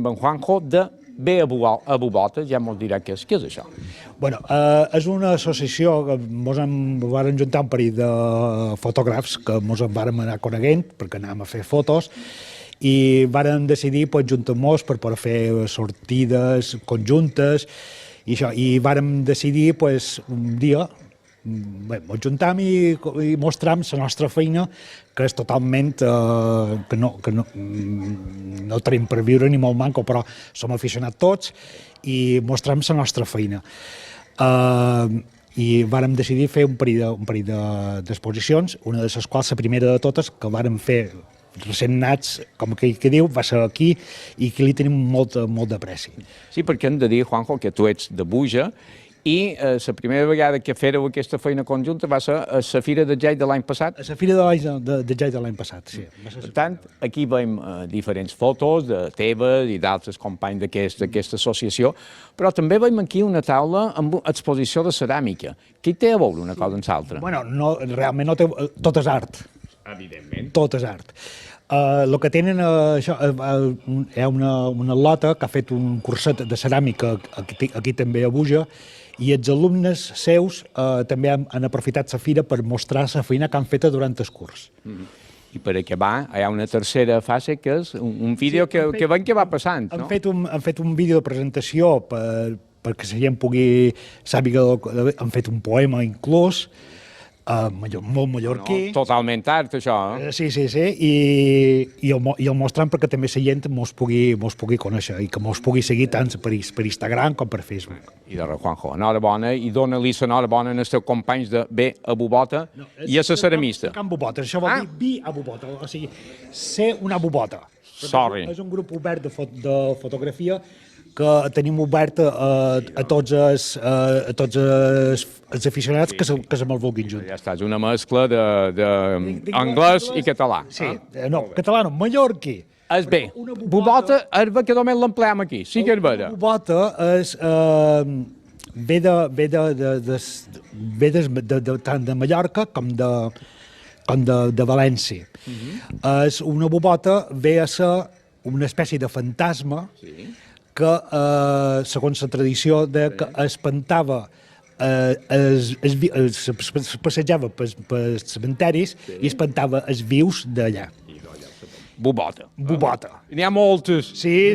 en Juanjo de Bé a Bubota, ja ens dirà què és això. Bueno, és una associació que ens varen juntar un parell de fotògrafs que ens en vàrem anar coneguent perquè anàvem a fer fotos i vàrem decidir juntar-nos per poder fer sortides conjuntes i això, i vàrem decidir un dia ens juntam i mostram la nostra feina, que és totalment que no tenim per viure ni molt manco, però som aficionats tots i mostrem la nostra feina. I vàrem decidir fer un parell d'exposicions, una de les quals, la primera de totes, que vàrem fer recent nats, com aquell que diu, va ser aquí i que li tenim molt d'apreci. Sí, perquè hem de dir, Juanjo, que tu ets de Buja i la primera vegada que fèreu aquesta feina conjunta va ser a la Fira de Gell de l'any passat? A la Fira de Gell de l'any passat, sí. Per tant, aquí veiem diferents fotos de teves i d'altres companys d'aquesta associació, però també veiem aquí una taula amb exposició de ceràmica. Què té a veure una cosa amb l'altra? Bueno, realment no té... Tot és art. Evidentment. Tot és art. El que tenen hi ha una lota que ha fet un curset de ceràmica aquí també a Buja i els alumnes seus també han aprofitat la fira per mostrar la feina que han fet durant el curs. I per acabar, hi ha una tercera fase que és un vídeo que veiem que va passant, no? Han fet un vídeo de presentació perquè la gent pugui saber, han fet un poema inclús, molt mallorquí. Totalment art, això, eh? Sí, i el mostram perquè també la gent mos pugui conèixer i que mos pugui seguir tant per Instagram com per Facebook. I de Juanjo, enhorabona, i dona-li l'enhorabona als teus companys de Bé a Bubota i a la ceramista. Can Bubota, això vol dir vi a Bubota, o sigui, ser una bubota. Sorry. És un grup obert de fotografia que tenim obert a tots els aficionats que se me'l vulguin juntar. Ja està, és una mescla d'anglès i català. Sí, no, català no, mallorquí. És bé. Bubota és bé que només l'empleam aquí, sí que és vera. Bubota és... ve tant de Mallorca com de València. És una bubota ve a ser una espècie de fantasma que, segons la tradició, que espantava, passejava pels cementaris i espantava els vius d'allà. Bubota. Bubota. N'hi ha moltes. Sí.